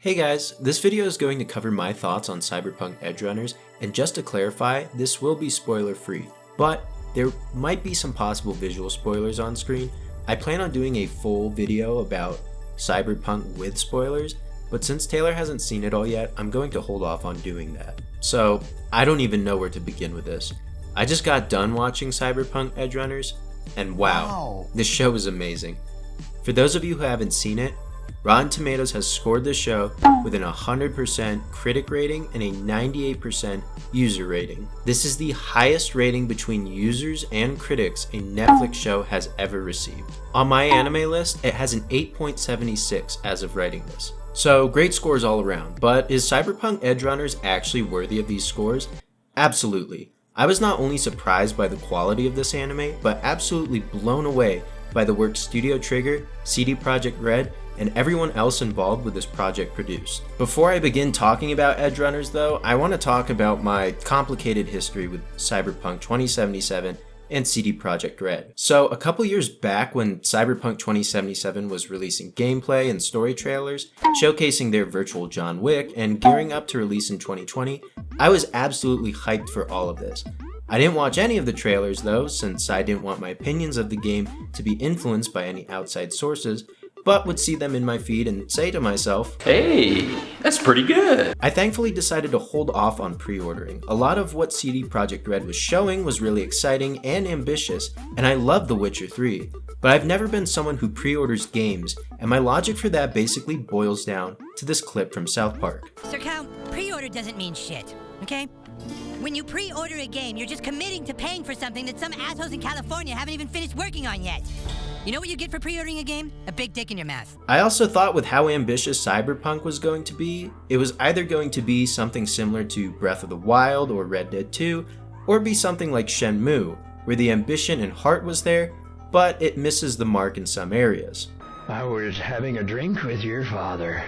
Hey guys, this video is going to cover my thoughts on Cyberpunk Edgerunners, and just to clarify, this will be spoiler free, but there might be some possible visual spoilers on screen. I plan on doing a full video about Cyberpunk with spoilers, but since Taylor hasn't seen it all yet, I'm going to hold off on doing that. So, I don't even know where to begin with this. I just got done watching Cyberpunk Edgerunners, and wow, this show is amazing. For those of you who haven't seen it, Rotten Tomatoes has scored the show with an 100% critic rating and a 98% user rating. This is the highest rating between users and critics a Netflix show has ever received. On my anime list, it has an 8.76 as of writing this. So great scores all around, but is Cyberpunk Edgerunners actually worthy of these scores? Absolutely. I was not only surprised by the quality of this anime, but absolutely blown away by the work Studio Trigger, CD Projekt Red, and everyone else involved with this project produced. Before I begin talking about Edgerunners though, I want to talk about my complicated history with Cyberpunk 2077 and CD Projekt Red. So a couple years back when Cyberpunk 2077 was releasing gameplay and story trailers, showcasing their virtual John Wick and gearing up to release in 2020, I was absolutely hyped for all of this. I didn't watch any of the trailers though, since I didn't want my opinions of the game to be influenced by any outside sources, but would see them in my feed and say to myself, "Hey, that's pretty good." I thankfully decided to hold off on pre-ordering. A lot of what CD Projekt Red was showing was really exciting and ambitious, and I love The Witcher 3, but I've never been someone who pre-orders games, and my logic for that basically boils down to this clip from South Park. Sir Count, pre-order doesn't mean shit, okay? When you pre-order a game, you're just committing to paying for something that some assholes in California haven't even finished working on yet. You know what you get for pre-ordering a game? A big dick in your mouth. I also thought with how ambitious Cyberpunk was going to be, it was either going to be something similar to Breath of the Wild or Red Dead 2, or be something like Shenmue, where the ambition and heart was there, but it misses the mark in some areas. I was having a drink with your father.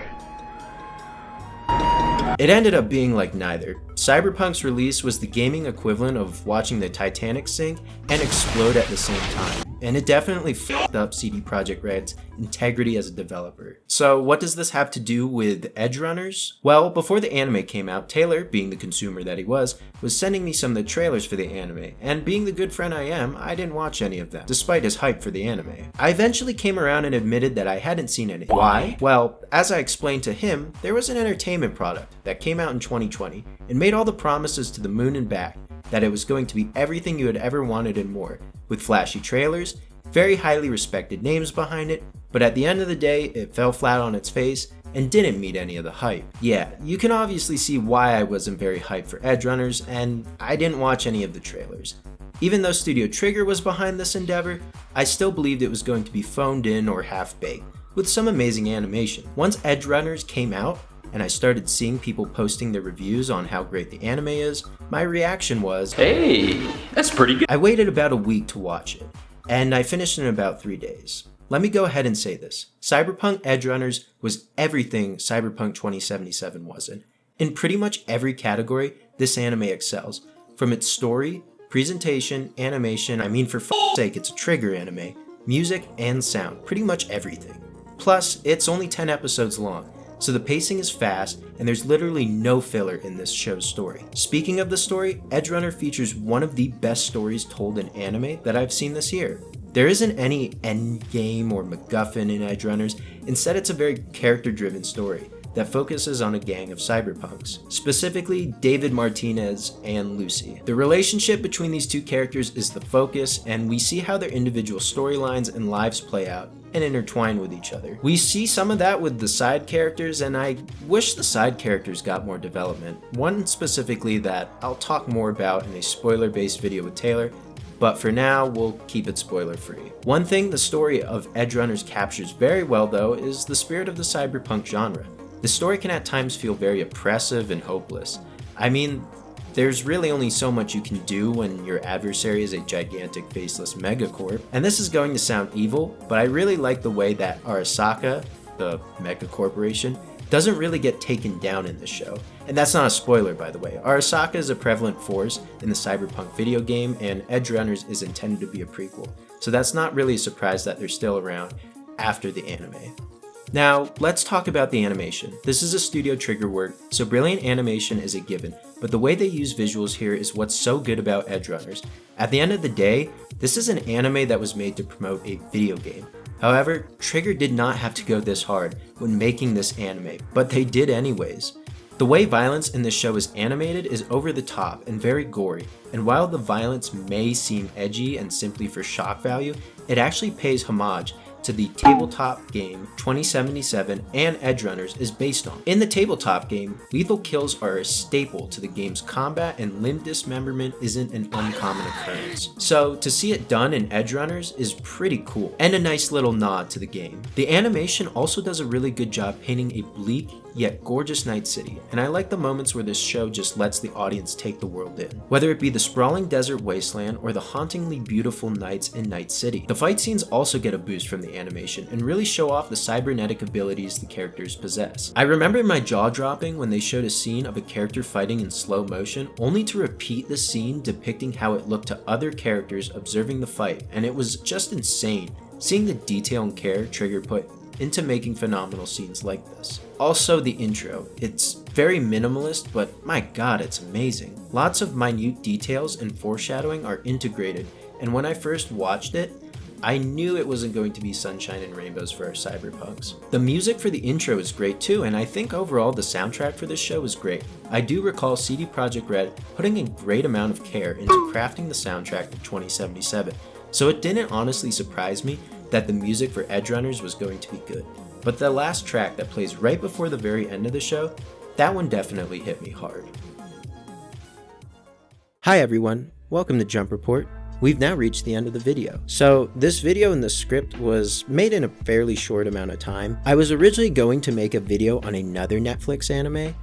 It ended up being like neither. Cyberpunk's release was the gaming equivalent of watching the Titanic sink and explode at the same time, and it definitely fucked up CD Projekt Red's integrity as a developer. So what does this have to do with Edgerunners? Well, before the anime came out, Taylor, being the consumer that he was sending me some of the trailers for the anime, and being the good friend I am, I didn't watch any of them, despite his hype for the anime. I eventually came around and admitted that I hadn't seen any. Why? Well, as I explained to him, there was an entertainment product that came out in 2020 and made all the promises to the moon and back that it was going to be everything you had ever wanted and more, with flashy trailers, very highly respected names behind it, but at the end of the day, it fell flat on its face and didn't meet any of the hype. Yeah, you can obviously see why I wasn't very hyped for Edgerunners, and I didn't watch any of the trailers. Even though Studio Trigger was behind this endeavor, I still believed it was going to be phoned in or half-baked, with some amazing animation. Once Edgerunners came out, and I started seeing people posting their reviews on how great the anime is, my reaction was, "Hey, that's pretty good." I waited about a week to watch it, and I finished in about 3 days. Let me go ahead and say this. Cyberpunk Edgerunners was everything Cyberpunk 2077 wasn't. In pretty much every category, this anime excels. From its story, presentation, animation, I mean for f***'s sake, it's a Trigger anime, music, and sound, pretty much everything. Plus, it's only 10 episodes long, so the pacing is fast, and there's literally no filler in this show's story. Speaking of the story, Edgerunner features one of the best stories told in anime that I've seen this year. There isn't any endgame or MacGuffin in Edgerunners. Instead, it's a very character-driven story that focuses on a gang of cyberpunks, specifically David Martinez and Lucy. The relationship between these two characters is the focus, and we see how their individual storylines and lives play out and intertwine with each other. We see some of that with the side characters, and I wish the side characters got more development. One specifically that I'll talk more about in a spoiler-based video with Taylor, but for now, we'll keep it spoiler-free. One thing the story of Edgerunners captures very well though is the spirit of the cyberpunk genre. The story can at times feel very oppressive and hopeless. I mean, there's really only so much you can do when your adversary is a gigantic faceless megacorp. And this is going to sound evil, but I really like the way that Arasaka, the megacorporation, doesn't really get taken down in this show. And that's not a spoiler, by the way. Arasaka is a prevalent force in the Cyberpunk video game, and Edgerunners is intended to be a prequel. So that's not really a surprise that they're still around after the anime. Now, let's talk about the animation. This is a Studio Trigger work, so brilliant animation is a given, but the way they use visuals here is what's so good about Edgerunners. At the end of the day, this is an anime that was made to promote a video game. However, Trigger did not have to go this hard when making this anime, but they did anyways. The way violence in this show is animated is over the top and very gory, and while the violence may seem edgy and simply for shock value, it actually pays homage to the tabletop game 2077 and Edgerunners is based on. In the tabletop game, lethal kills are a staple to the game's combat and limb dismemberment isn't an uncommon occurrence. So to see it done in Edgerunners is pretty cool and a nice little nod to the game. The animation also does a really good job painting a bleak yet gorgeous night city, and I like the moments where this show just lets the audience take the world in. Whether it be the sprawling desert wasteland or the hauntingly beautiful nights in Night City. The fight scenes also get a boost from the animation and really show off the cybernetic abilities the characters possess. I remember my jaw dropping when they showed a scene of a character fighting in slow motion, only to repeat the scene depicting how it looked to other characters observing the fight, and it was just insane seeing the detail and care Trigger put into making phenomenal scenes like this. Also the intro, it's very minimalist, but my god, it's amazing. Lots of minute details and foreshadowing are integrated, and when I first watched it, I knew it wasn't going to be sunshine and rainbows for our cyberpunks. The music for the intro is great too, and I think overall the soundtrack for this show is great. I do recall CD Projekt Red putting a great amount of care into crafting the soundtrack of 2077, so it didn't honestly surprise me that the music for Edgerunners was going to be good. But the last track that plays right before the very end of the show, that one definitely hit me hard. Hi everyone, welcome to Jump Report. We've now reached the end of the video. So this video and the script was made in a fairly short amount of time. I was originally going to make a video on another Netflix anime,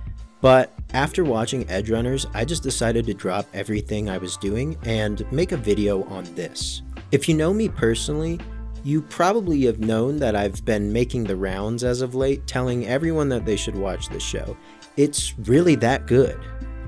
but after watching Edgerunners, I just decided to drop everything I was doing and make a video on this. If you know me personally, you probably have known that I've been making the rounds as of late, telling everyone that they should watch this show. It's really that good.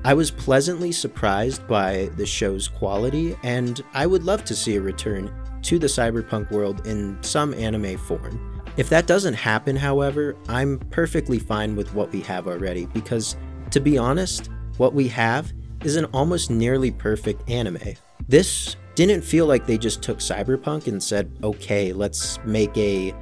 I was pleasantly surprised by the show's quality, and I would love to see a return to the cyberpunk world in some anime form. If that doesn't happen, however, I'm perfectly fine with what we have already, because to be honest, what we have is an almost nearly perfect anime. This didn't feel like they just took Cyberpunk and said, okay, let's make a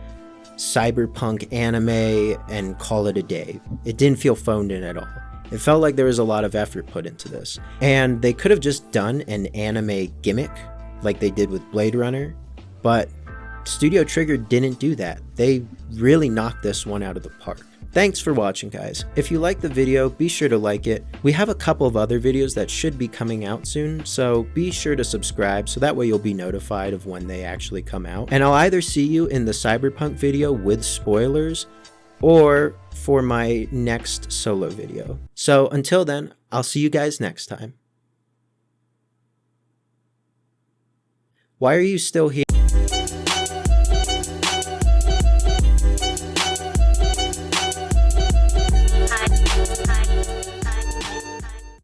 Cyberpunk anime and call it a day. It didn't feel phoned in at all. It felt like there was a lot of effort put into this. And they could have just done an anime gimmick like they did with Blade Runner, but Studio Trigger didn't do that. They really knocked this one out of the park. Thanks for watching, guys. If you liked the video, be sure to like it. We have a couple of other videos that should be coming out soon, so be sure to subscribe so that way you'll be notified of when they actually come out. And I'll either see you in the Cyberpunk video with spoilers or for my next solo video. So until then, I'll see you guys next time. Why are you still here?